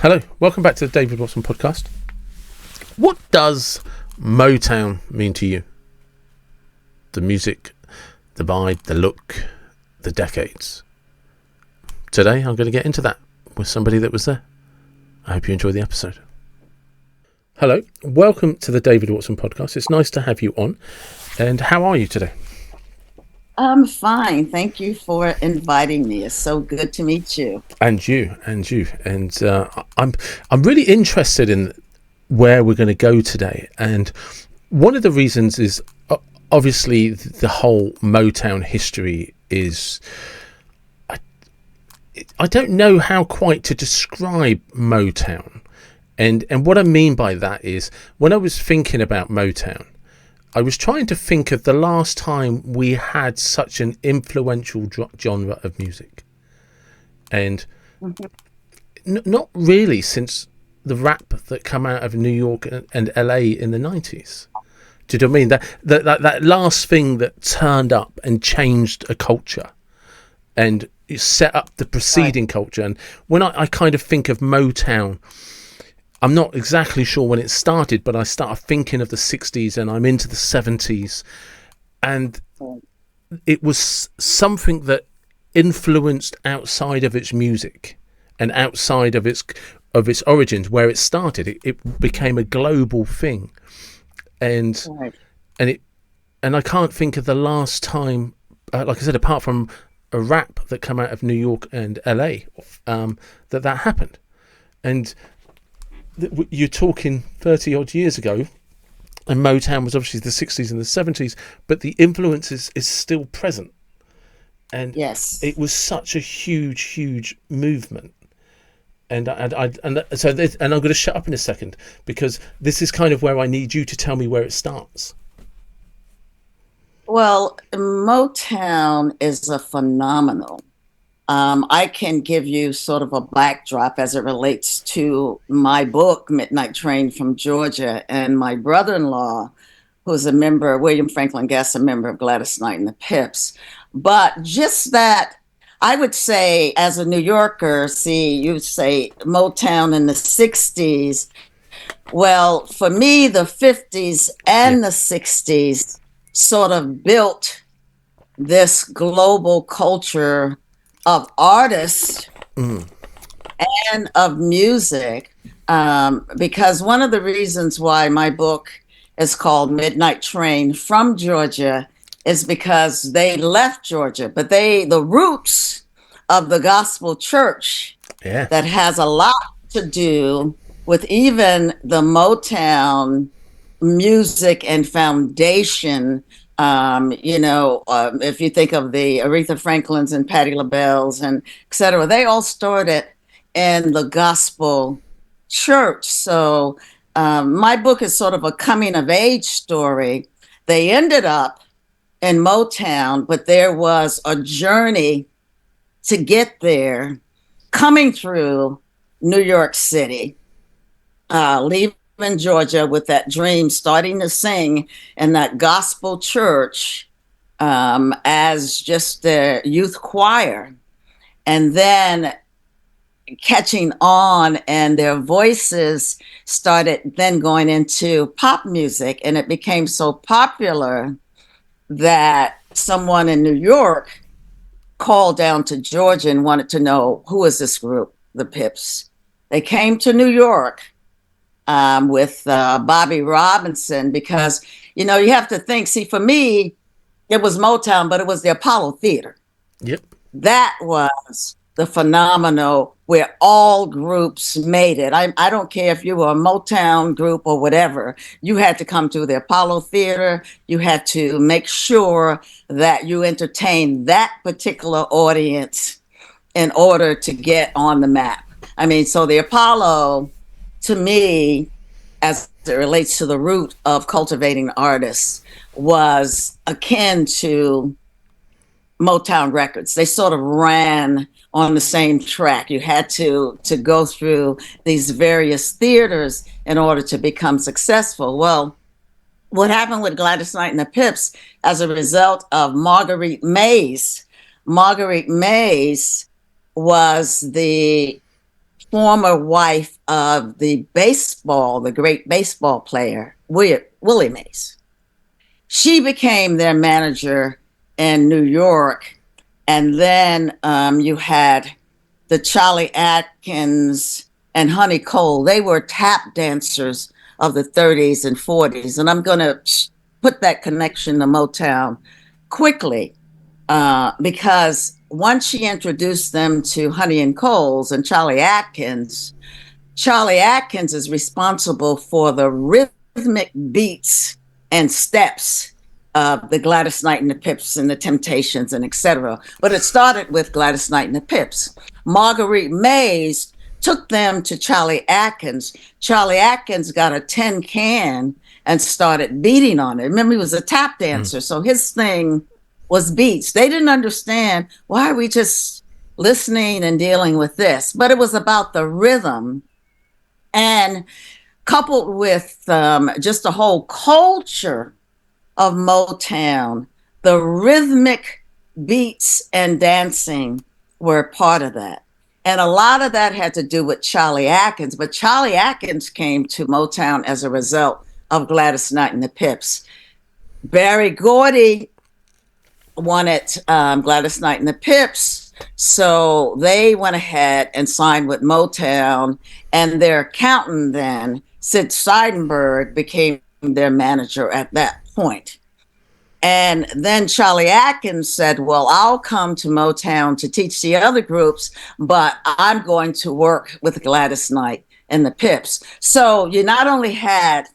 Hello, welcome back to the David Watson podcast. What does Motown mean to you? The music, the vibe, the look, the decades. Today I'm going to get into that with somebody that was there. I hope you enjoy the episode. Hello, welcome to the David Watson podcast. It's nice to have you on. And how are you today? I'm fine. Thank you for inviting me. It's so good to meet you. And you. And I'm really interested in where we're going to go today. And one of the reasons is obviously the whole Motown history is. I don't know how quite to describe Motown. And what I mean by that is when I was thinking about Motown, I was trying to think of the last time we had such an influential genre of music. And not really since the rap that come out of New York and LA in the 90s. Do you know what I mean? That last thing that turned up and changed a culture and set up the preceding culture. And when I kind of think of Motown, I'm not exactly sure when it started, but I start thinking of the 60s and I'm into the 70s. And it was something that influenced outside of its music and outside of its origins, where it started. It became a global thing. And I can't think of the last time, like I said, apart from a rap that come out of New York and LA, that happened. And you're talking 30 odd years ago, and Motown was obviously the 60s and the 70s, but the influence is still present. And yes, it was such a huge movement. And I'm going to shut up in a second, because this is kind of where I need you to tell me where it starts. well, Motown is a phenomenal. I can give you sort of a backdrop as it relates to my book, Midnight Train from Georgia, and my brother-in-law, who's a member, William Franklin Guest, a member of Gladys Knight and the Pips. But just that, I would say, as a New Yorker, you say Motown in the 60s. Well, for me, the 50s and the 60s sort of built this global culture of artists and of music, because one of the reasons why my book is called Midnight Train from Georgia is because they left Georgia, but the roots of the gospel church that has a lot to do with even the Motown music and foundation. If you think of the Aretha Franklins and Patti LaBelle's and et cetera, they all started in the gospel church. So my book is sort of a coming of age story. They ended up in Motown, but there was a journey to get there, coming through New York City, leaving in Georgia with that dream, starting to sing in that gospel church as just the youth choir, and then catching on, and their voices started then going into pop music, and it became so popular that someone in New York called down to Georgia and wanted to know, who is this group, the Pips? They came to New York with Bobby Robinson, because, you have to think, see, for me, it was Motown, but it was the Apollo Theater. Yep. That was the phenomenon where all groups made it. I don't care if you were a Motown group or whatever, you had to come to the Apollo Theater. You had to make sure that you entertained that particular audience in order to get on the map. I mean, so the Apollo, to me, as it relates to the root of cultivating artists, was akin to Motown Records. They sort of ran on the same track. You had to go through these various theaters in order to become successful. Well, what happened with Gladys Knight and the Pips as a result of Marguerite Mays was the former wife of the great baseball player, Willie Mays. She became their manager in New York. And then you had the Charlie Atkins and Honey Cole. They were tap dancers of the 30s and 40s. And I'm going to put that connection to Motown quickly because once she introduced them to Honey and Cole's and Charlie Atkins is responsible for the rhythmic beats and steps of the Gladys Knight and the Pips and the Temptations and etc. But it started with Gladys Knight and the Pips. Marguerite Mays took them to Charlie Atkins. Charlie Atkins got a tin can and started beating on it. Remember, he was a tap dancer, so his thing was beats. They didn't understand, why are we just listening and dealing with this? But it was about the rhythm, and coupled with just the whole culture of Motown, the rhythmic beats and dancing were part of that. And a lot of that had to do with Charlie Atkins, but Charlie Atkins came to Motown as a result of Gladys Knight and the Pips. Berry Gordy wanted Gladys Knight and the Pips, so they went ahead and signed with Motown, and their accountant then, Sid Seidenberg, became their manager at that point. And then Charlie Atkins said, well, I'll come to Motown to teach the other groups, but I'm going to work with Gladys Knight and the Pips. So you not only had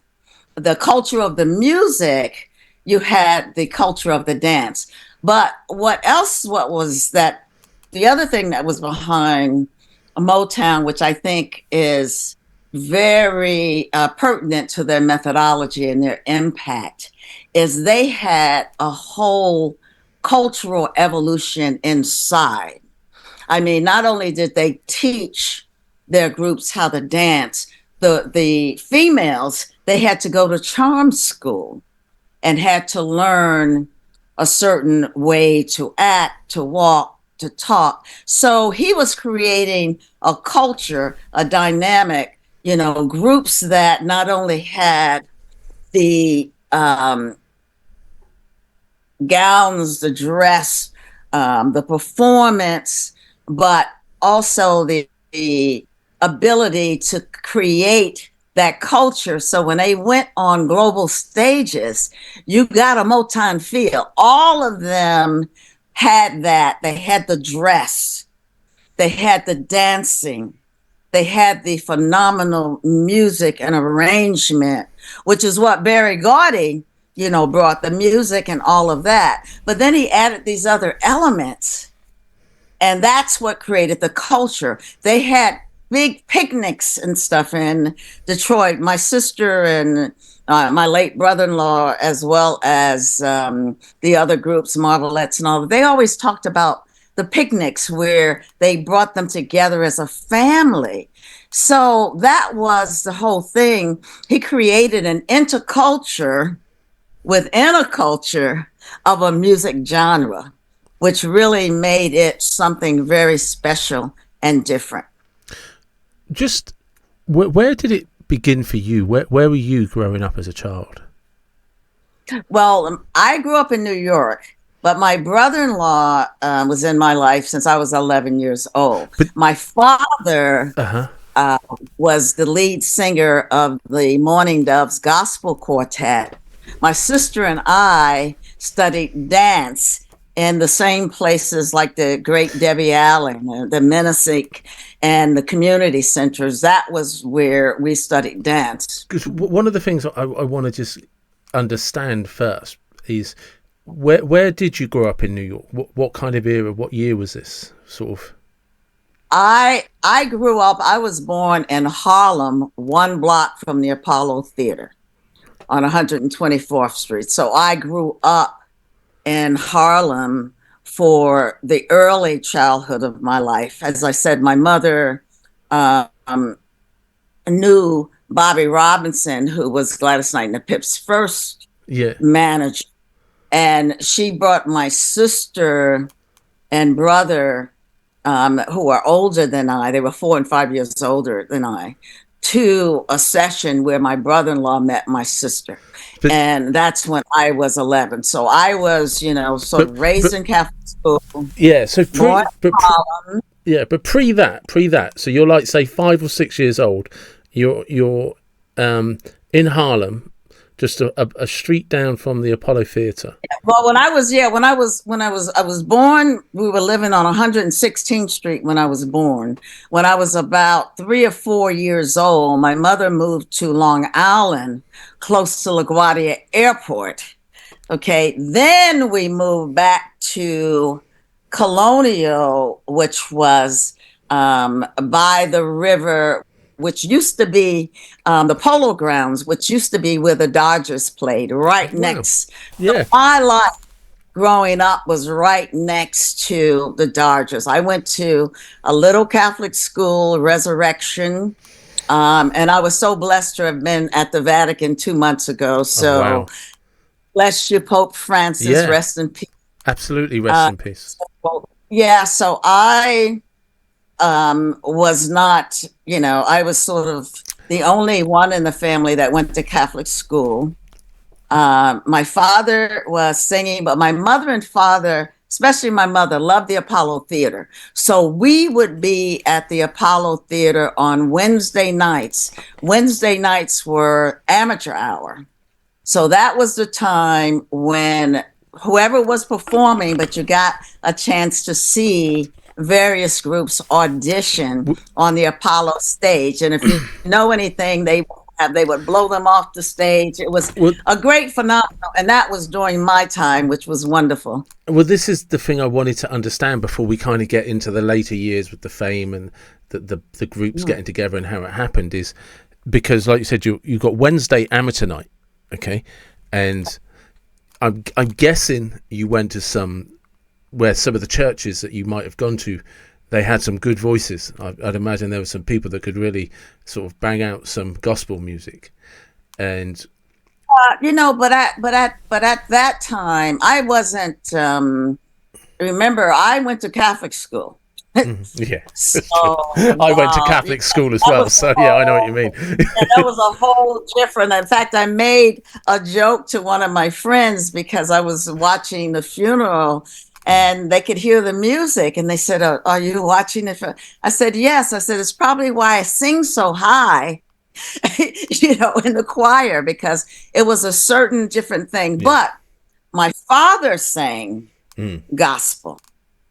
the culture of the music, you had the culture of the dance. But what was that? The other thing that was behind Motown, which I think is very pertinent to their methodology and their impact, is they had a whole cultural evolution inside. I mean, not only did they teach their groups how to dance, the females, they had to go to charm school and had to learn a certain way to act, to walk, to talk. So he was creating a culture, a dynamic, groups that not only had the gowns, the dress, the performance, but also the ability to create that culture. So when they went on global stages, you got a Motown feel. All of them had that. They had the dress, they had the dancing, they had the phenomenal music and arrangement, which is what Berry Gordy, brought, the music and all of that. But then he added these other elements, and that's what created the culture. They had big picnics and stuff in Detroit. My sister and my late brother-in-law, as well as the other groups, Marvelettes and all, they always talked about the picnics where they brought them together as a family. So that was the whole thing. He created an interculture within a culture of a music genre, which really made it something very special and different. Just where did it begin for you? Where were you growing up as a child? Well, I grew up in New York, but my brother-in-law was in my life since I was 11 years old. But my father was the lead singer of the Mourning Doves Gospel Quartet. My sister and I studied dance in the same places like the great Debbie Allen, the Menasek, and the community centers. That was where we studied dance. Because one of the things I want to just understand first is where did you grow up in New York? What kind of era? What year was this sort of? I grew up. I was born in Harlem, one block from the Apollo Theater on 124th Street. So I grew up in Harlem for the early childhood of my life. As I said, my mother knew Bobby Robinson, who was Gladys Knight and the Pips' first manager. And she brought my sister and brother who are older than I. They were 4 and 5 years older than I, to a session where my brother-in-law met my sister. But And that's when I was 11. So I was, sort but of raised but in Catholic school, yeah. So born in Harlem. yeah, but pre that. So you're like say 5 or 6 years old. You're in Harlem, just a street down from the Apollo Theater. Well, I was born, we were living on 116th Street when I was born. When I was about 3 or 4 years old, my mother moved to Long Island, close to LaGuardia Airport. Okay, then we moved back to Colonial, which was by the river, which used to be the Polo Grounds, which used to be where the Dodgers played, right Wow. next. Yeah. My life growing up was right next to the Dodgers. I went to a little Catholic school, Resurrection, and I was so blessed to have been at the Vatican 2 months ago. Oh So wow. bless you, Pope Francis, Yeah. rest in peace. Absolutely. Rest Uh, in peace. yeah, so I was not, I was sort of the only one in the family that went to Catholic school. My father was singing, but my mother and father, especially my mother, loved the Apollo Theater. So we would be at the Apollo Theater on Wednesday nights. Wednesday nights were amateur hour. So that was the time when whoever was performing, but you got a chance to see various groups audition on the Apollo stage. And if you know anything, they would blow them off the stage. It was Well, a great phenomenon, and that was during my time, which was wonderful. well, this is the thing I wanted to understand before we kind of get into the later years with the fame and the groups getting together and how it happened is because, like you said, you got Wednesday amateur night, okay, and I'm guessing you went to some of the churches that you might have gone to, they had some good voices. I'd imagine there were some people that could really sort of bang out some gospel music, and But at that time, I wasn't. Remember, I went to Catholic school. yeah, So I went to Catholic school as well, so yeah, I know what you mean. that was a whole different. In fact, I made a joke to one of my friends because I was watching the funeral and they could hear the music and they said, "Are you watching it?" I said, "Yes." I said, "It's probably why I sing so high, in the choir, because it was a certain different thing." Yeah. But my father sang gospel.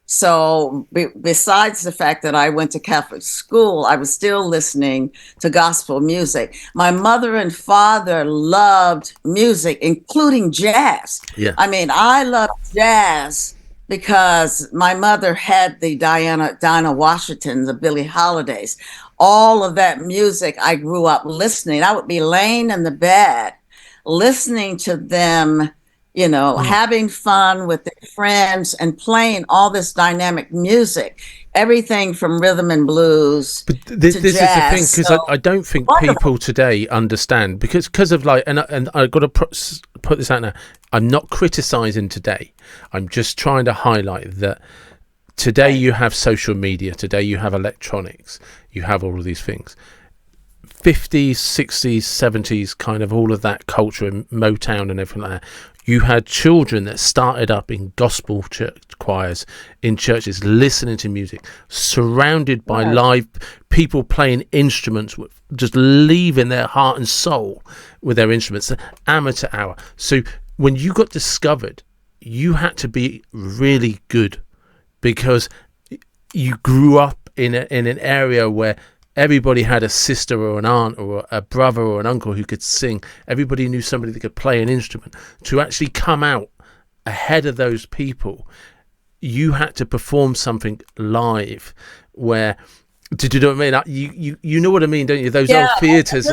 So besides the fact that I went to Catholic school, I was still listening to gospel music. My mother and father loved music, including jazz. Yeah. I mean, I love jazz because my mother had the Dinah Washington, the Billie Holidays, all of that music I grew up listening. I would be laying in the bed listening to them, having fun with their friends and playing all this dynamic music, everything from rhythm and blues But this to is the jazz. thing, because So I don't think wonderful. people today understand, because of like, and I got to put this out now. I'm not criticizing today. I'm just trying to highlight that today you have social media, today you have electronics, you have all of these things. 50s, 60s, 70s, kind of all of that culture in Motown and everything like that. You had children that started up in gospel church choirs, in churches, listening to music, surrounded by live people playing instruments, just leaving their heart and soul with their instruments. Amateur hour. So when you got discovered, you had to be really good because you grew up in an area where everybody had a sister or an aunt or a brother or an uncle who could sing. Everybody knew somebody that could play an instrument. To actually come out ahead of those people, you had to perform something live where, did you know what I mean? You know what I mean, don't you? Those old theatres.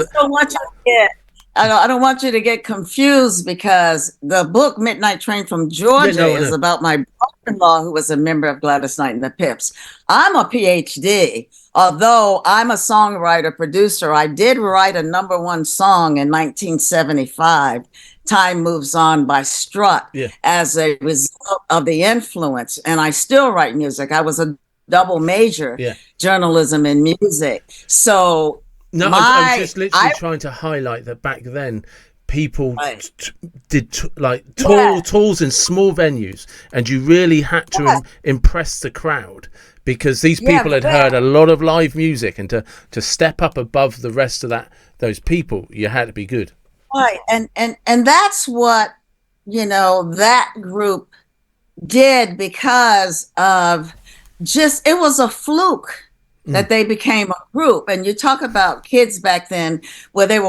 I don't want you to get confused because the book Midnight Train from Georgia is about my brother-in-law who was a member of Gladys Knight and the Pips. I'm a PhD. Although I'm a songwriter, producer, I did write a #1 song in 1975, Time Moves On by Strut, as a result of the influence. And I still write music. I was a double major, Yeah. journalism and music. So No, I was my just I literally trying to highlight that back then people right. did like Yeah, tours in small venues, and you really had to yeah, impress the crowd, because these yeah, people had heard a lot of live music, and to step up above the rest of those people, you had to be good. right. And that's what, that group did, because of just it was a fluke Mm. that they became a group. And you talk about kids back then, where they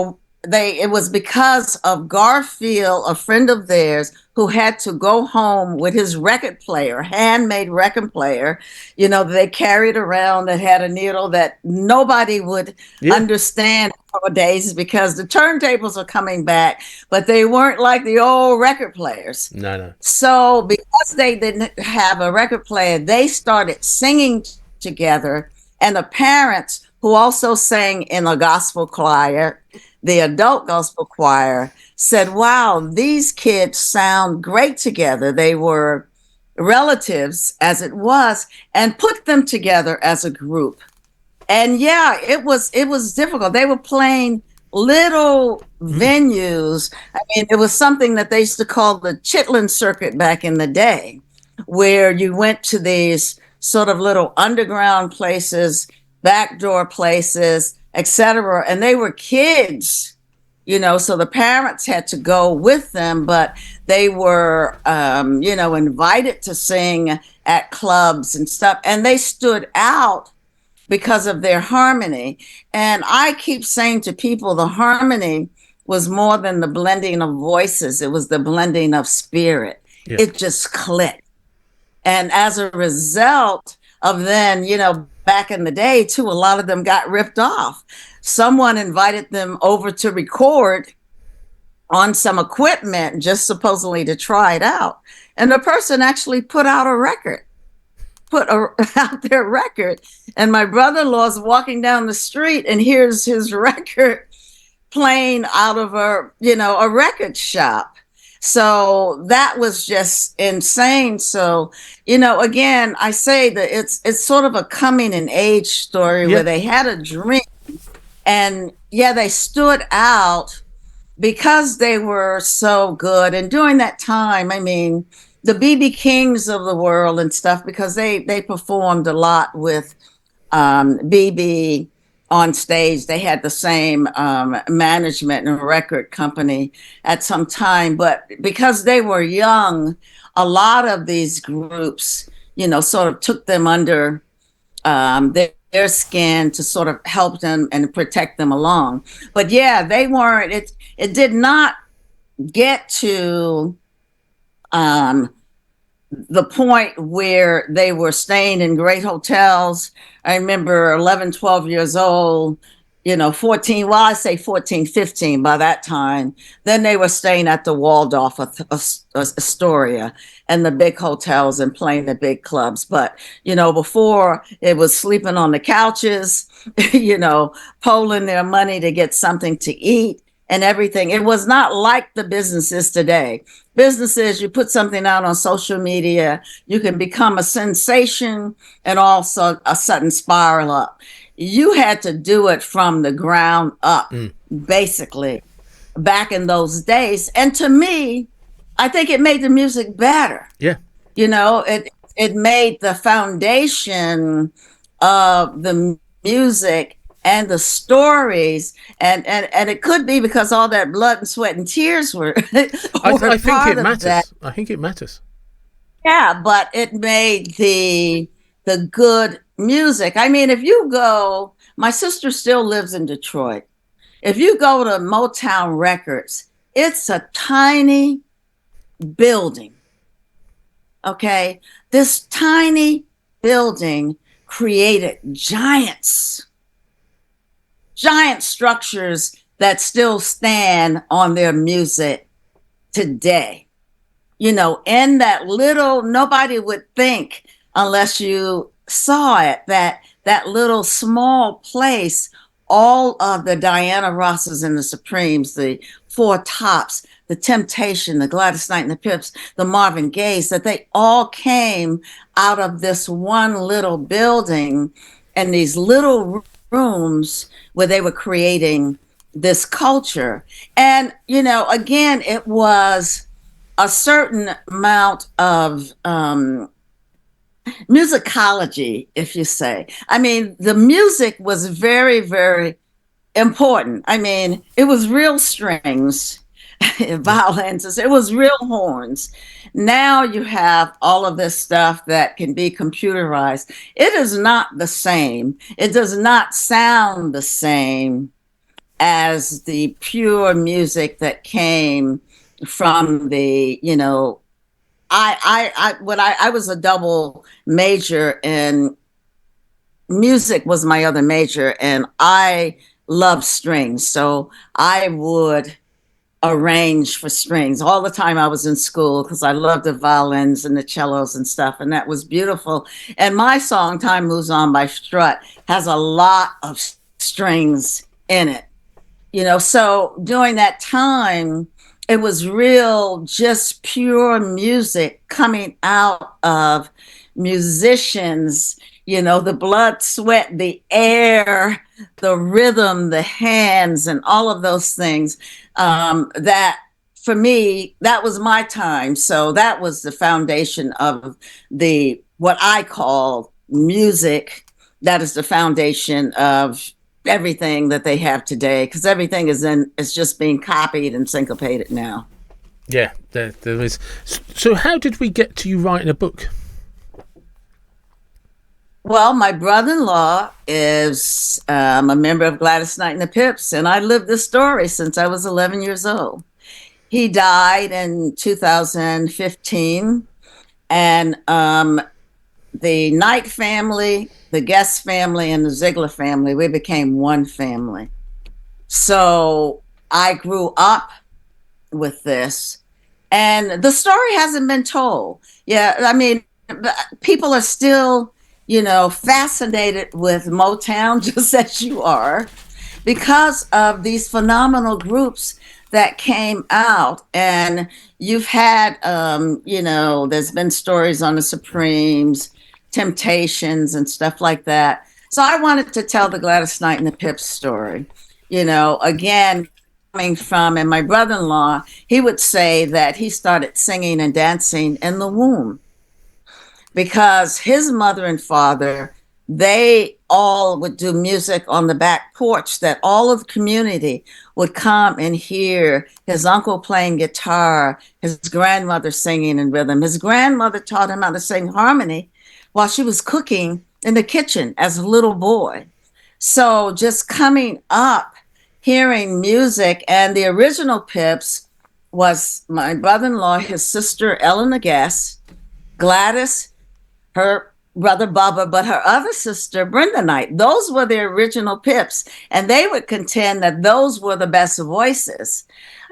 it was because of Garfield, a friend of theirs, who had to go home with his record player, handmade record player, they carried around, that had a needle that nobody would Yeah. understand nowadays, because the turntables are coming back, but they weren't like the old record players. No, no. So, because they didn't have a record player, they started singing together. And the parents, who also sang in a gospel choir, the adult gospel choir, said, wow, these kids sound great together. They were relatives, as it was, and put them together as a group. And yeah, it was difficult. They were playing little Mm. venues. I mean, it was something that they used to call the Chitlin circuit back in the day, where you went to these sort of little underground places, backdoor places, etc. And they were kids, so the parents had to go with them, but they were, invited to sing at clubs and stuff, and they stood out because of their harmony. And I keep saying to people, the harmony was more than the blending of voices, it was the blending of spirit. Yeah. It just clicked. And as a result of then, back in the day, too, a lot of them got ripped off. Someone invited them over to record on some equipment, just supposedly to try it out. And the person actually out their record. And my brother-in-law's walking down the street and hears his record playing out of a record shop. So that was just insane. So, again, I say that it's sort of a coming in age story, Yeah. where they had a dream, and yeah, they stood out because they were so good. And during that time, I mean, the BB Kings of the world and stuff, because they performed a lot with BB on stage. They had the same management and record company at some time, but because they were young, a lot of these groups, sort of took them under their skin to sort of help them and protect them along. But yeah, they weren't. It did not get to um, the point where they were staying in great hotels. I remember 11, 12 years old, 14, well, I say 14, 15 by that time. Then they were staying at the Waldorf Astoria and the big hotels and playing the big clubs. But, before, it was sleeping on the couches, polling their money to get something to eat and everything. It was not like the businesses today. Businesses, you put something out on social media, you can become a sensation and also a sudden spiral up. You had to do it from the ground up, Mm. basically, back in those days. And to me, I think it made the music better. Yeah. It made the foundation of the music and the stories, and it could be because all that blood and sweat and tears were were I think part it of that. matters. I think it matters. Yeah, but it made the good music. I mean, if you go, my sister still lives in Detroit. If you go to Motown Records, it's a tiny building. Okay, this tiny building created giant structures that still stand on their music today. In that little, nobody would think, unless you saw it, that little small place, all of the Diana Rosses and the Supremes, the Four Tops, the Temptation, the Gladys Knight and the Pips, the Marvin Gayes, that they all came out of this one little building and these little rooms where they were creating this culture. And, again, it was a certain amount of musicology, if you say. I mean, the music was very, very important. I mean, it was real strings, violins, it was real horns. Now you have all of this stuff that can be computerized. It is not the same. It does not sound the same as the pure music that came from the, I was a double major, and music was my other major, and I love strings. So I would arrange for strings all the time I was in school because I loved the violins and the cellos and stuff, and that was beautiful. And my song Time Moves On by Strut has a lot of strings in it. So during that time, it was real, just pure music coming out of musicians, the blood, sweat, the air, the rhythm, the hands, and all of those things. That for me, that was my time. So that was the foundation of what I call music. That is the foundation of everything that they have today, because everything is just being copied and syncopated now. Yeah, there is. So how did we get to you writing a book? Well, my brother-in-law is a member of Gladys Knight and the Pips, and I lived this story since I was 11 years old. He died in 2015, and the Knight family, the Guest family, and the Ziegler family, we became one family. So I grew up with this, and the story hasn't been told. Yeah, I mean, people are still, fascinated with Motown, just as you are, because of these phenomenal groups that came out. And you've had, there's been stories on the Supremes, Temptations, and stuff like that. So I wanted to tell the Gladys Knight and the Pips story. Again, coming from, and my brother-in-law, he would say that he started singing and dancing in the womb, because his mother and father, they all would do music on the back porch, that all of the community would come and hear his uncle playing guitar, his grandmother singing in rhythm. His grandmother taught him how to sing harmony while she was cooking in the kitchen as a little boy. So just coming up, hearing music, and the original Pips was my brother-in-law, his sister Eleanor Guest, Gladys, her brother Bubba, but her other sister, Brenda Knight. Those were the original Pips, and they would contend that those were the best voices.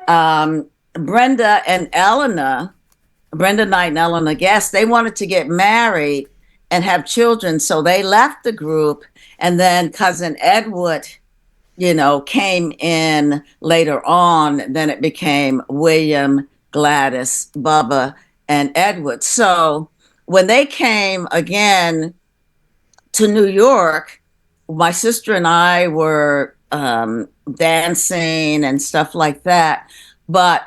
Brenda and Eleanor, Brenda Knight and Eleanor Guest, they wanted to get married and have children, so they left the group, and then cousin Edward, came in later on. Then it became William, Gladys, Bubba, and Edward. So when they came again to New York, my sister and I were dancing and stuff like that. But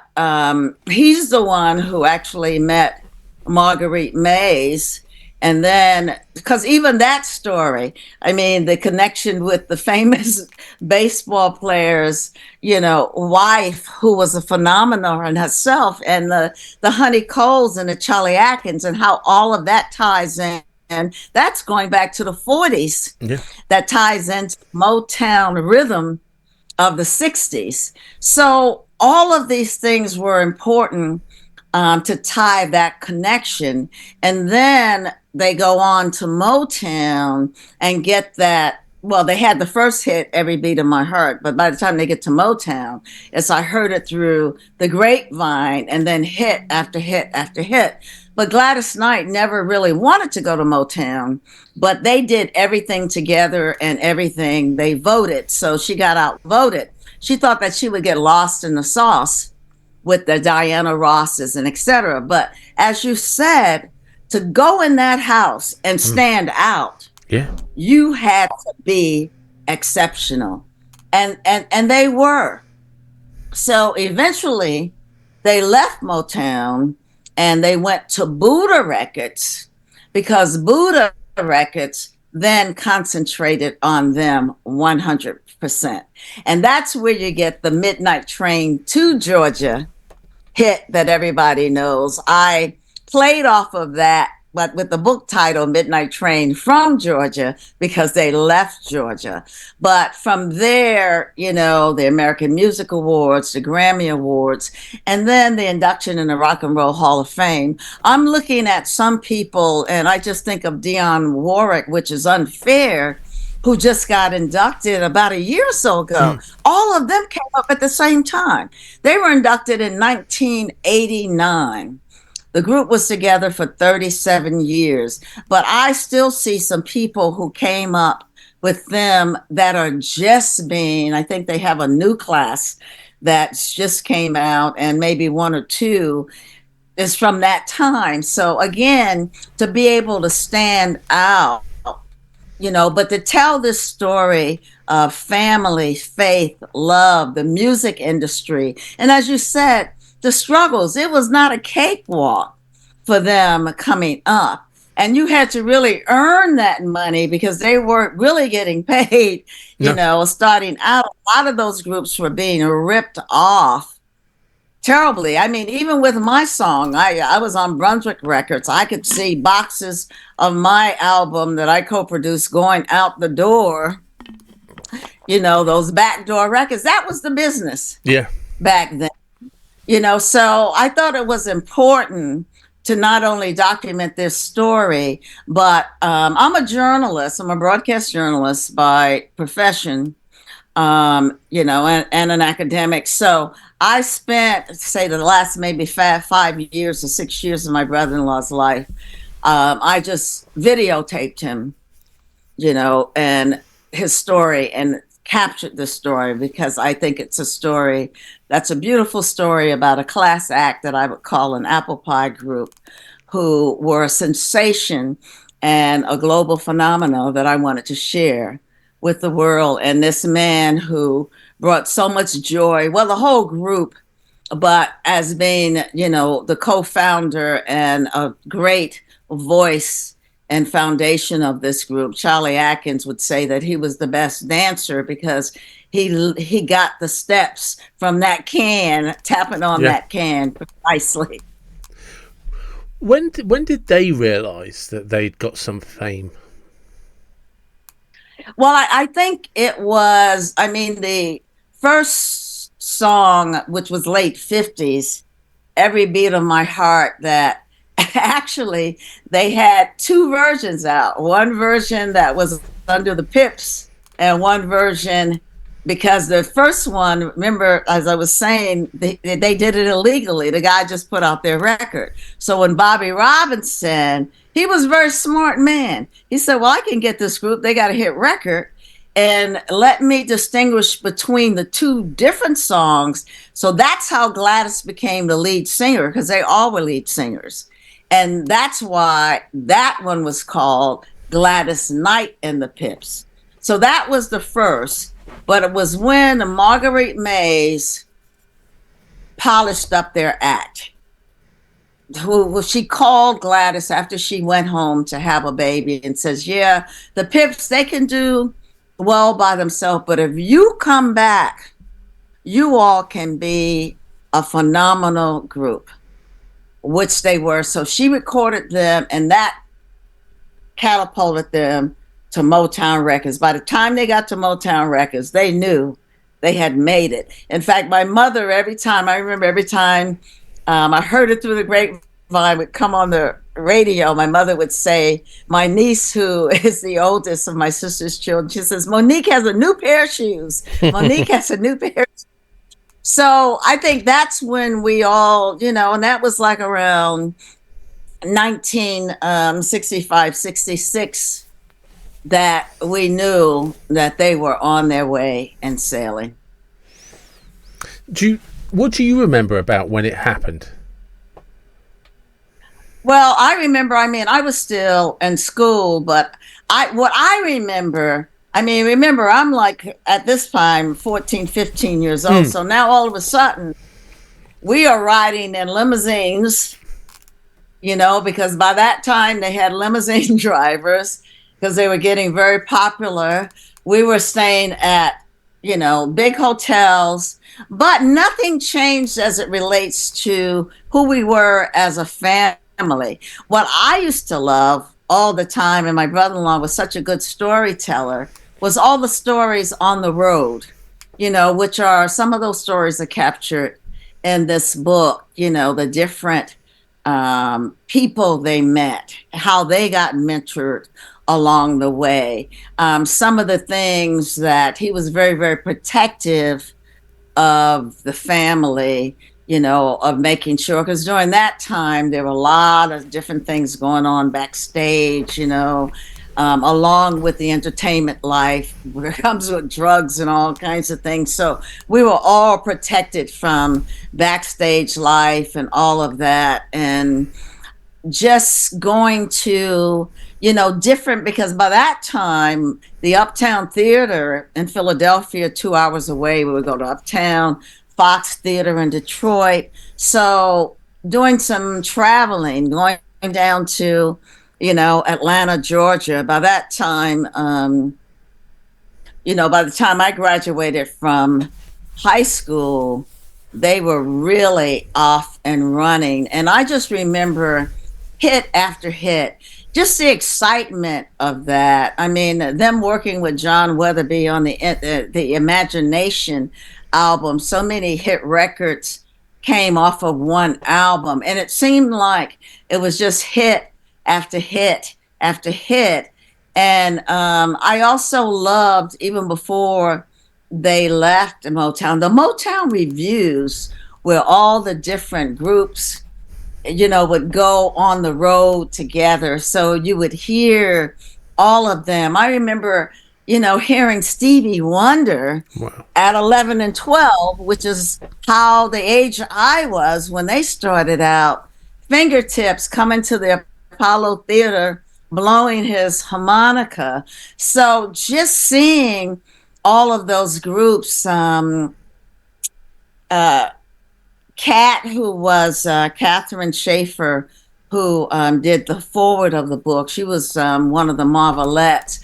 he's the one who actually met Marguerite Mays. And then, because even that story, I mean, the connection with the famous baseball player's, wife, who was a phenomenon in herself, and the Honey Coles and the Charlie Atkins, and how all of that ties in. And that's going back to the 40s. Yeah. That ties into Motown rhythm of the 60s. So all of these things were important to tie that connection. And then they go on to Motown and get that. Well, they had the first hit, Every Beat of My Heart, but by the time they get to Motown, I heard it through the grapevine, and then hit after hit after hit. But Gladys Knight never really wanted to go to Motown, but they did everything together, and everything they voted. So she got outvoted. She thought that she would get lost in the sauce, with the Diana Rosses and etc. But as you said, to go in that house and stand out, Yeah. you had to be exceptional. And they were. So eventually they left Motown and they went to Buddha Records because Buddha Records then concentrated on them 100%. And that's where you get the Midnight Train to Georgia hit that everybody knows. I played off of that, but with the book title Midnight Train from Georgia because they left Georgia. But from there, you know, the American Music Awards, the Grammy Awards, and then the induction in the Rock and Roll Hall of Fame. I'm looking at some people, and I just think of Dionne Warwick, which is unfair, who just got inducted about a year or so ago. All of them came up at the same time. They were inducted in 1989. The group was together for 37 years, but I still see some people who came up with them that are just being, I think they have a new class that just came out, and maybe one or two is from that time. So again, to be able to stand out, you know, but to tell this story of family, faith, love, the music industry, and as you said, the struggles, it was not a cakewalk for them coming up. And you had to really earn that money because they weren't really getting paid, you know, starting out. A lot of those groups were being ripped off terribly. I mean, even with my song, I was on Brunswick Records. I could see boxes of my album that I co-produced going out the door. You know, those backdoor records. That was the business. Yeah. Back then. You know, so I thought it was important to not only document this story, but I'm a journalist. I'm a broadcast journalist by profession. You know, and an academic. So I spent, say, the last maybe 5 years or 6 years of my brother-in-law's life. I just videotaped him, you know, and his story and captured the story because I think it's a story that's a beautiful story about a class act that I would call an apple pie group who were a sensation and a global phenomenon that I wanted to share with the world. And this man who brought so much joy, well, the whole group, but as being, you know, the co-founder and a great voice and foundation of this group, Charlie Atkins would say that he was the best dancer because he got the steps from that can, tapping on that can precisely. When did they realize that they'd got some fame? Well, I think it was, I mean, the first song, which was late 50s, Every Beat of My Heart, that actually they had two versions out. One version that was under the Pips and one version because the first one, remember, as I was saying, they did it illegally. The guy just put out their record. So when Bobby Robinson, he was a very smart man. He said, well, I can get this group. They got a hit record. And let me distinguish between the two different songs. So that's how Gladys became the lead singer, because they all were lead singers. And that's why that one was called Gladys Knight and the Pips. So that was the first. But it was when the Marguerite Mays polished up their act. She called Gladys after she went home to have a baby and says, yeah, the Pips, they can do well by themselves, but if you come back, you all can be a phenomenal group, which they were. So she recorded them, and that catapulted them to Motown Records. By the time they got to Motown Records, they knew they had made it. In fact, my mother, I remember every time I heard it through the grapevine, would come on the radio, my mother would say, my niece, who is the oldest of my sister's children, she says, Monique has a new pair of shoes. Monique has a new pair of shoes. So I think that's when we all, you know, and that was like around 1965, 66, that we knew that they were on their way and sailing. Do What do you remember about when it happened? Well, I remember, I mean, I was still in school, but what I remember, I mean, remember, I'm like at this time 14, 15 years old. Mm. So now all of a sudden we are riding in limousines, because by that time they had limousine drivers because they were getting very popular. We were staying at, big hotels, but nothing changed as it relates to who we were as a family. What I used to love all the time, and my brother in law was such a good storyteller, was all the stories on the road, which are some of those stories are captured in this book, the different people they met, how they got mentored along the way. Some of the things that he was very, very protective of the family, of making sure, because during that time, there were a lot of different things going on backstage, along with the entertainment life, where it comes with drugs and all kinds of things. So we were all protected from backstage life and all of that. And just going to, different, because by that time, the Uptown Theater in Philadelphia, 2 hours away, we would go to Uptown, Fox Theater in Detroit. So doing some traveling, going down to, Atlanta, Georgia. By that time, by the time I graduated from high school, they were really off and running. And I just remember hit after hit, just the excitement of that. I mean, them working with John Weatherby on the Imagination album, so many hit records came off of one album. And it seemed like it was just hit after hit after hit. And I also loved, even before they left Motown, the Motown reviews, where all the different groups, would go on the road together. So you would hear all of them. I remember, hearing Stevie Wonder Wow. at 11 and 12, which is how the age I was when they started out, fingertips coming to the Apollo Theater, blowing his harmonica. So just seeing all of those groups, Kat, who was Catherine Schaefer, who did the forward of the book. She was one of the Marvelettes.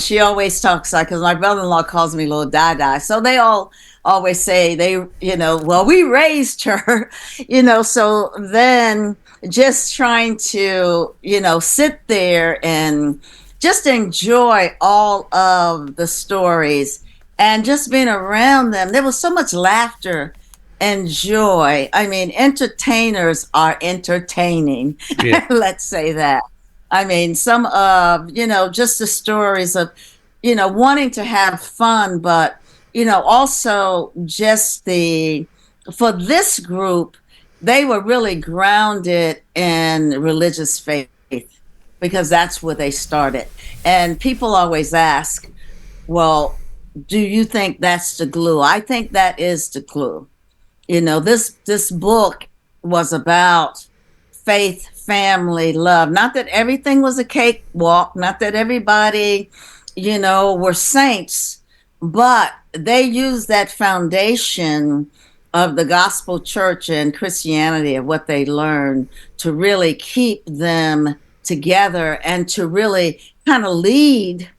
She always talks like, because my brother-in-law calls me little Dada. So they all always say well, we raised her, so then just trying to, sit there and just enjoy all of the stories and just being around them. There was so much laughter and joy. I mean, entertainers are entertaining. Yeah. Let's say that. I mean, some of, just the stories of, wanting to have fun, but, also just for this group, they were really grounded in religious faith because that's where they started. And people always ask, well, do you think that's the glue? I think that is the glue. This book was about faith, family, love. Not that everything was a cakewalk, not that everybody, were saints, but they used that foundation of the gospel church and Christianity, of what they learned, to really keep them together and to really kind of lead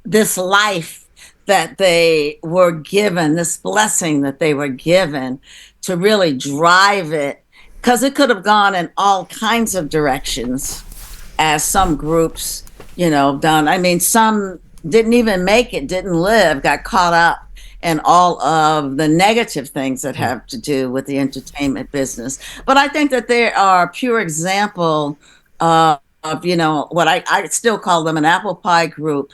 this life that they were given, this blessing that they were given, to really drive it, because it could have gone in all kinds of directions, as some groups, done. I mean, some didn't even make it, didn't live, got caught up in all of the negative things that have to do with the entertainment business. But I think that they are a pure example of what I still call them an apple pie group,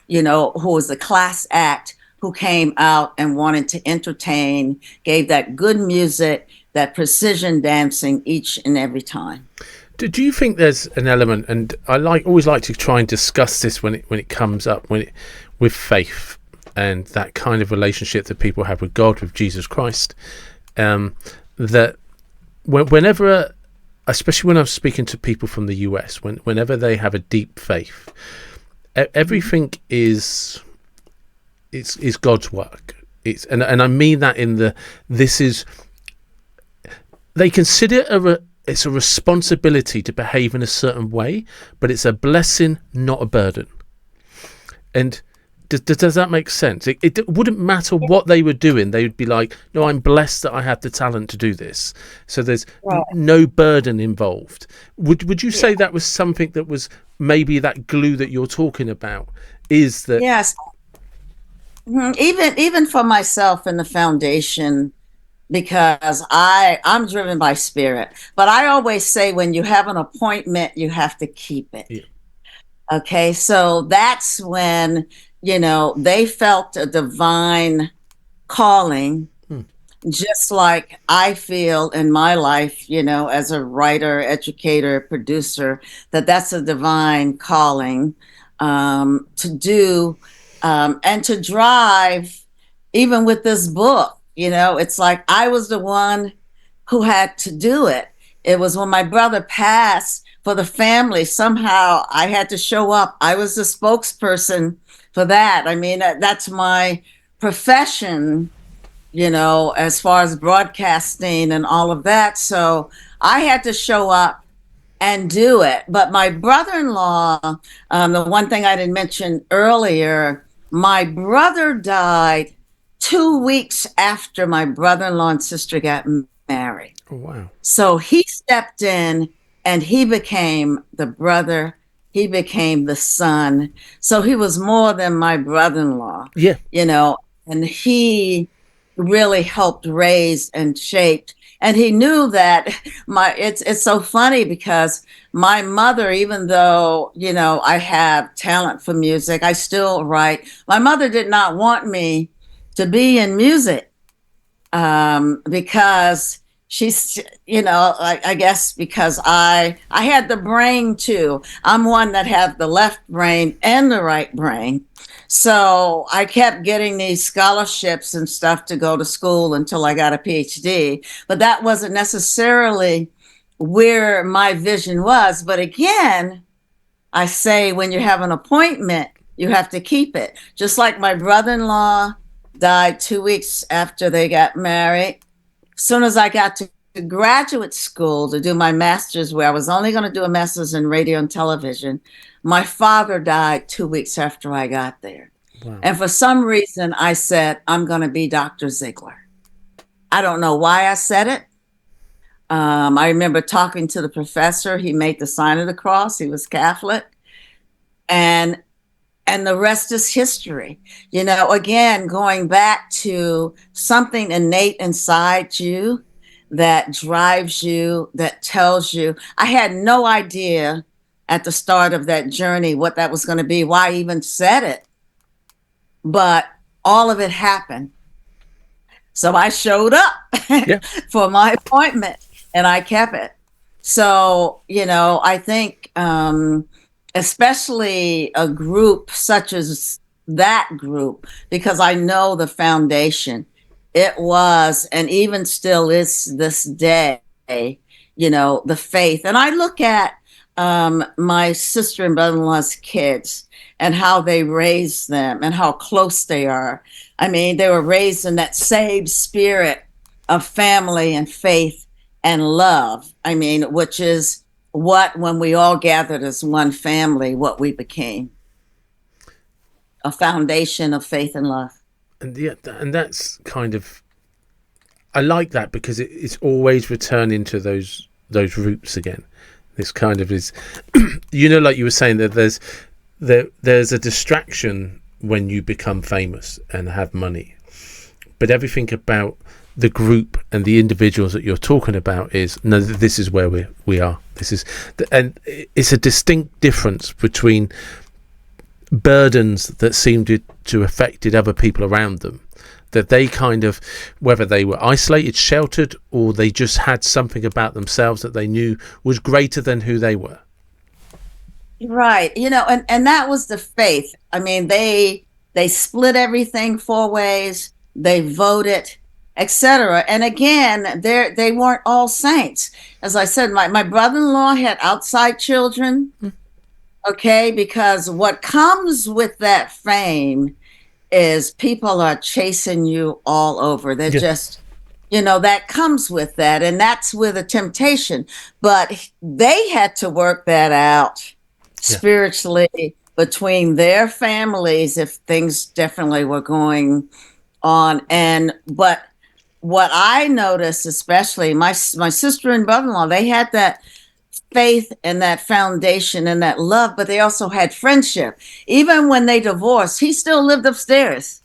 who was the class act, who came out and wanted to entertain, gave that good music, that precision dancing each and every time. Do you think there's an element, and I always like to try and discuss this when it comes up, with faith, and that kind of relationship that people have with God, with Jesus Christ, that whenever, especially when I'm speaking to people from the US, whenever they have a deep faith, everything is God's work. And I mean that in they consider it's a responsibility to behave in a certain way, but it's a blessing, not a burden. And does that make sense? It wouldn't matter what they were doing. They would be like, no, I'm blessed that I have the talent to do this. So there's no burden involved. Would you say that was something that was maybe that glue that you're talking about? Is that... Yes. Even for myself in the foundation, because I'm driven by spirit. But I always say when you have an appointment, you have to keep it. Yeah. Okay, so that's when, they felt a divine calling, just like I feel in my life, as a writer, educator, producer, that's a divine calling to do and to drive, even with this book. It's like I was the one who had to do it. It was when my brother passed, for the family, somehow I had to show up. I was the spokesperson for that. I mean, that's my profession, as far as broadcasting and all of that. So I had to show up and do it. But my brother-in-law, the one thing I didn't mention earlier, my brother died 2 weeks after my brother-in-law and sister got married. Oh, wow. So he stepped in and he became the brother. He became the son. So he was more than my brother-in-law. Yeah. And he really helped raise and shaped. And he knew that it's so funny because my mother, even though, I have talent for music, I still write. My mother did not want me to be in music because she's, I guess because I had the brain too. I'm one that have the left brain and the right brain. So I kept getting these scholarships and stuff to go to school until I got a PhD. But that wasn't necessarily where my vision was. But again, I say when you have an appointment, you have to keep it. Just like my brother-in-law died 2 weeks after they got married. As soon as I got to graduate school to do my master's, where I was only going to do a master's in radio and television, my father died 2 weeks after I got there. Wow. And for some reason, I said, I'm going to be Dr. Ziegler. I don't know why I said it. I remember talking to the professor. He made the sign of the cross. He was Catholic. And the rest is history. Again, going back to something innate inside you that drives you, that tells you. I had no idea at the start of that journey what that was going to be, why I even said it. But all of it happened. So I showed up for my appointment and I kept it. So, I think especially a group such as that group, because I know the foundation, it was, and even still is this day, the faith. And I look at my sister and brother-in-law's kids and how they raised them and how close they are. I mean, they were raised in that same spirit of family and faith and love. I mean, which is when we all gathered as one family, what we became. A foundation of faith and love. And that's kind of, I like that because it's always returning to those roots again. This kind of is, like you were saying, that there's a distraction when you become famous and have money, but everything about the group and the individuals that you're talking about is, no, this is where we are. And it's a distinct difference between burdens that seemed to affected other people around them, that they kind of, whether they were isolated, sheltered, or they just had something about themselves that they knew was greater than who they were. Right. And that was the faith. I mean, they They split everything 4 ways. They voted, etc. And again, they weren't all saints. As I said, my brother-in-law had outside children. Okay, because what comes with that fame is people are chasing you all over. They're Yeah. just, that comes with that. And that's with a temptation. But they had to work that out Yeah. spiritually between their families if things definitely were going on. But what I noticed, especially my sister and brother-in-law, they had that faith and that foundation and that love, but they also had friendship. Even when they divorced, he still lived upstairs,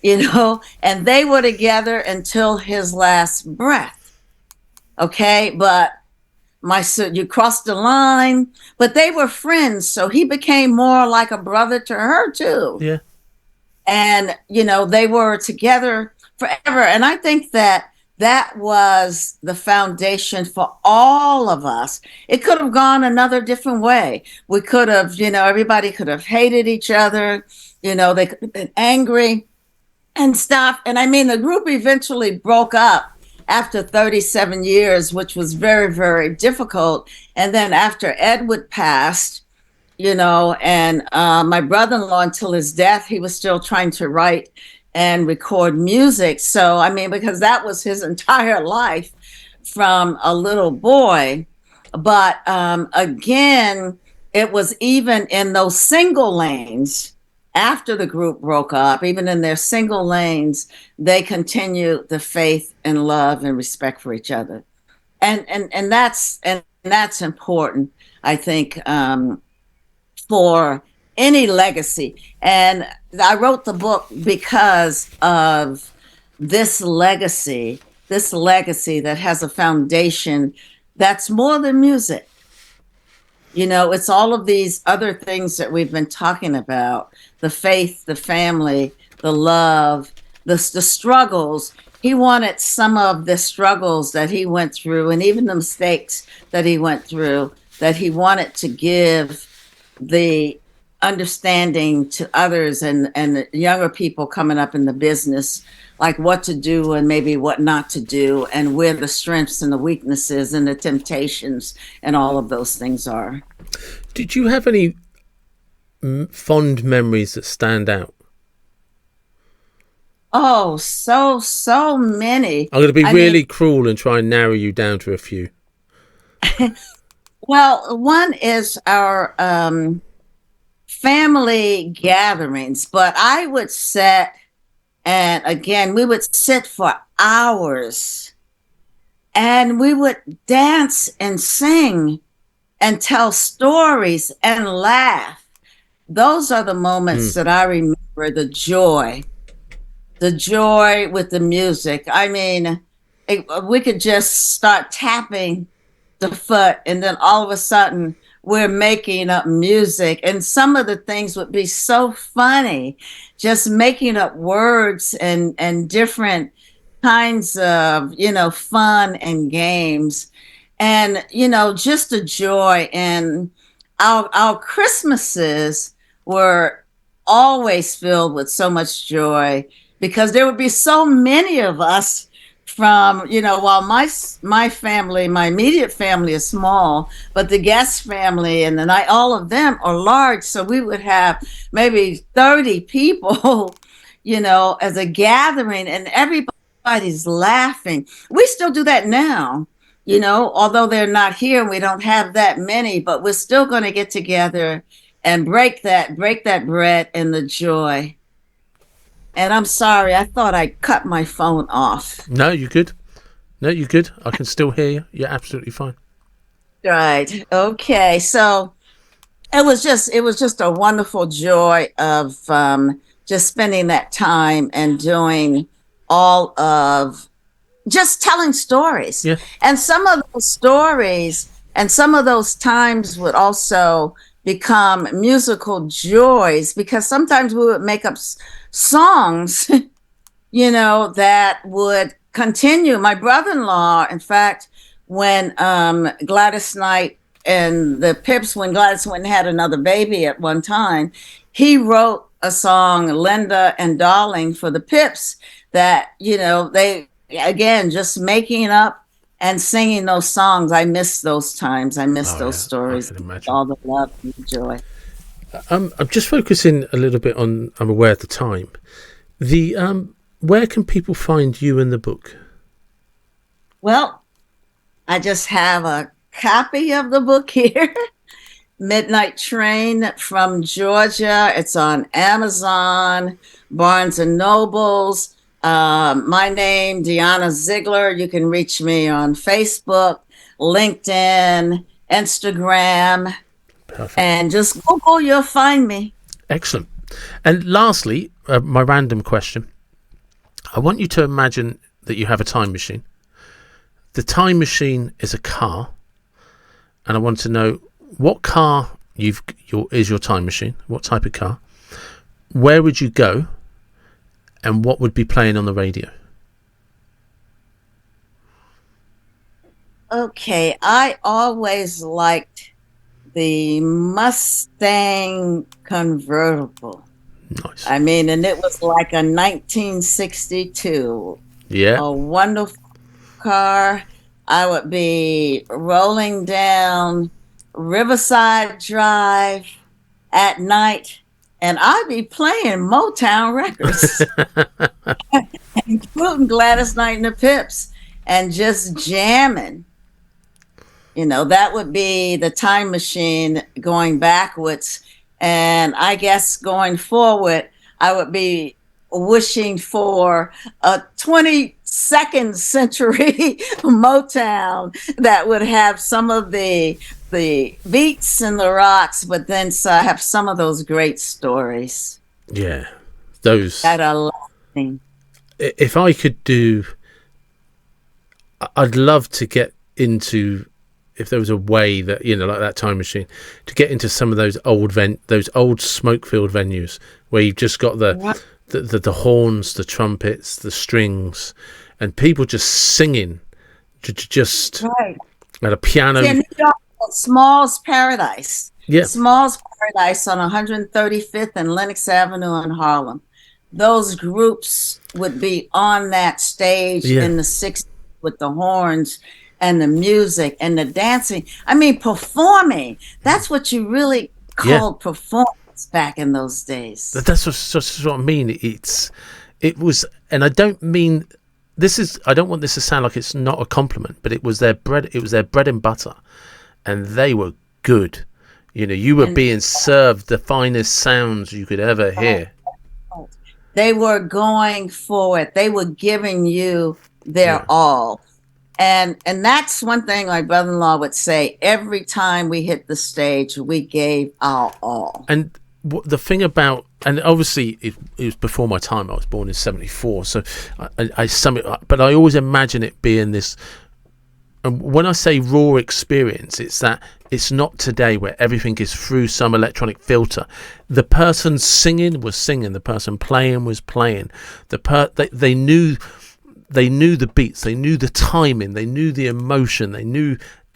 and they were together until his last breath. Okay, but you crossed the line, but they were friends, so he became more like a brother to her too. Yeah. And they were together forever. And I think that was the foundation for all of us. It could have gone another different way. We could have, everybody could have hated each other. They could have been angry and stuff. And I mean, the group eventually broke up after 37 years, which was very, very difficult. And then after Edward passed, and my brother-in-law, until his death, he was still trying to write and record music. So, I mean, because that was his entire life from a little boy. But again, it was even in those single lanes after the group broke up, even in their single lanes, they continued the faith and love and respect for each other. And that's important, I think, for any legacy. And I wrote the book because of this legacy that has a foundation that's more than music. It's all of these other things that we've been talking about: the faith, the family, the love, the struggles. He wanted some of the struggles that he went through, and even the mistakes that he went through, that he wanted to give the understanding to others and younger people coming up in the business, like what to do and maybe what not to do, and where the strengths and the weaknesses and the temptations and all of those things are. Did you have any fond memories that stand out? Oh, so many. I'm going to be really cruel and try and narrow you down to a few. Well, one is our family gatherings, but I would sit, and again, we would sit for hours, and we would dance and sing and tell stories and laugh. Those are the moments that I remember, the joy with the music. I mean, we could just start tapping the foot, and then all of a sudden we're making up music, and some of the things would be so funny, just making up words and different kinds of fun and games, and just the joy. And our Christmases were always filled with so much joy, because there would be so many of us from, while my family, my immediate family is small, but the guest family and all of them are large. So we would have maybe 30 people, as a gathering, and everybody's laughing. We still do that now, although they're not here and we don't have that many, but we're still going to get together and break that bread and the joy. And I'm sorry, I thought I cut my phone off. No, you're good. I can still hear you. You're absolutely fine. Right. Okay. So it was just a wonderful joy of just spending that time and doing all of just telling stories. Yeah. And some of those stories and some of those times would also become musical joys, because sometimes we would make up songs, that would continue. My brother-in-law, in fact, when Gladys Knight and the Pips, when Gladys went and had another baby at one time, he wrote a song, Linda and Darling, for the Pips, that, they, again, just making up and singing those songs. I miss those times. I miss Oh those yeah, I stories, can imagine. all the love and the joy. I'm just focusing a little bit on. I'm aware of the time. The where can people find you and the book? Well, I just have a copy of the book here. Midnight Train from Georgia. It's on Amazon, Barnes and Nobles. My name, Dhyana Ziegler. You can reach me on Facebook, LinkedIn, Instagram, Perfect. and just Google, you'll find me. Excellent. And lastly, my random question. I want you to imagine that you have a time machine. The time machine is a car, and I want to know what car is your time machine. What type of car? Where would you go, and what would be playing on the radio? Okay, I always liked the Mustang convertible. Nice. I mean, and it was like a 1962, Yeah. a wonderful car. I would be rolling down Riverside Drive at night, and I'd be playing Motown records, including Gladys Knight and the Pips, and just jamming. That would be the time machine going backwards. And I guess going forward, I would be wishing for a 22nd century Motown that would have some of the beats and the rocks, but then have some of those great stories. Yeah. Those. That are lasting. If I could do, I'd love to get into, if there was a way that, like that time machine, to get into some of those old smoke-filled venues where you've just got the horns, the trumpets, the strings, and people just singing, just right at a piano. Yeah, New York, Small's Paradise. Yeah. Small's Paradise on 135th and Lenox Avenue in Harlem. Those groups would be on that stage in the 60s with the horns and the music and the dancing. I mean, performing. That's what you really called performance back in those days. That's what I mean. It was, and I don't mean I don't want this to sound like it's not a compliment, but it was their bread. It was their bread and butter, and they were good. You were being served the finest sounds you could ever hear. They were going forward. They were giving you their all. And that's one thing my brother-in-law would say. Every time we hit the stage, we gave our all. And the thing about, and obviously it was before my time. I was born in 74, so I sum it up. But I always imagine it being this. And when I say raw experience, it's that it's not today where everything is through some electronic filter. The person singing was singing. The person playing was playing. They knew the beats. They knew the timing. They knew the emotion.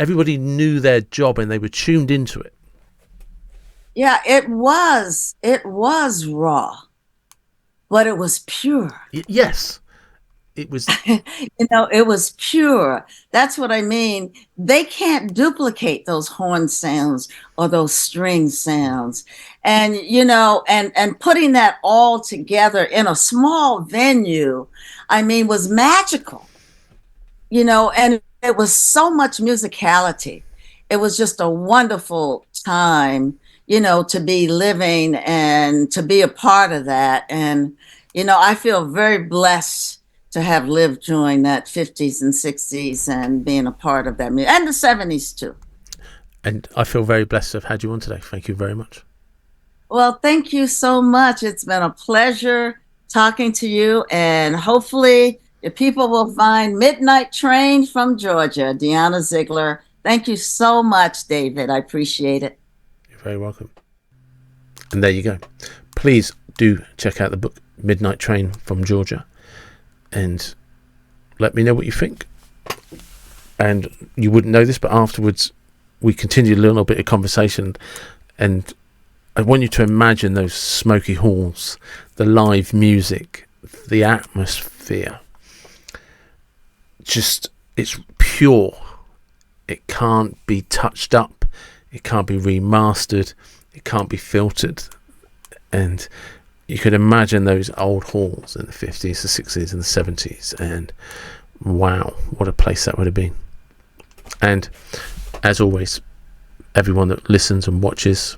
Everybody knew their job, and they were tuned into it. Yeah, it was raw, but it was pure. Yes. It was, it was pure. That's what I mean. They can't duplicate those horn sounds or those string sounds. And, and putting that all together in a small venue, was magical, and it was so much musicality. It was just a wonderful time, to be living and to be a part of that. And, I feel very blessed to have lived during that 50s and 60s and being a part of that music, and the 70s too. And I feel very blessed to have had you on today. Thank you very much. Well, thank you so much. It's been a pleasure talking to you, and hopefully the people will find Midnight Train from Georgia, Dhyana Ziegler. Thank you so much, David. I appreciate it. You're very welcome. And there you go. Please do check out the book Midnight Train from Georgia, and let me know what you think. And you wouldn't know this, but afterwards we continued a little bit of conversation, and I want you to imagine those smoky halls, the live music, the atmosphere. Just, it's pure. It can't be touched up. It can't be remastered. It can't be filtered. And you could imagine those old halls in the 50s, the 60s and the 70s. And wow, what a place that would have been. And as always, everyone that listens and watches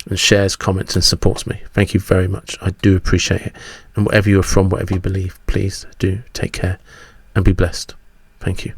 and shares, comments and supports me, thank you very much. I do appreciate it. And whatever you're from, whatever you believe, please do take care and be blessed. Thank you.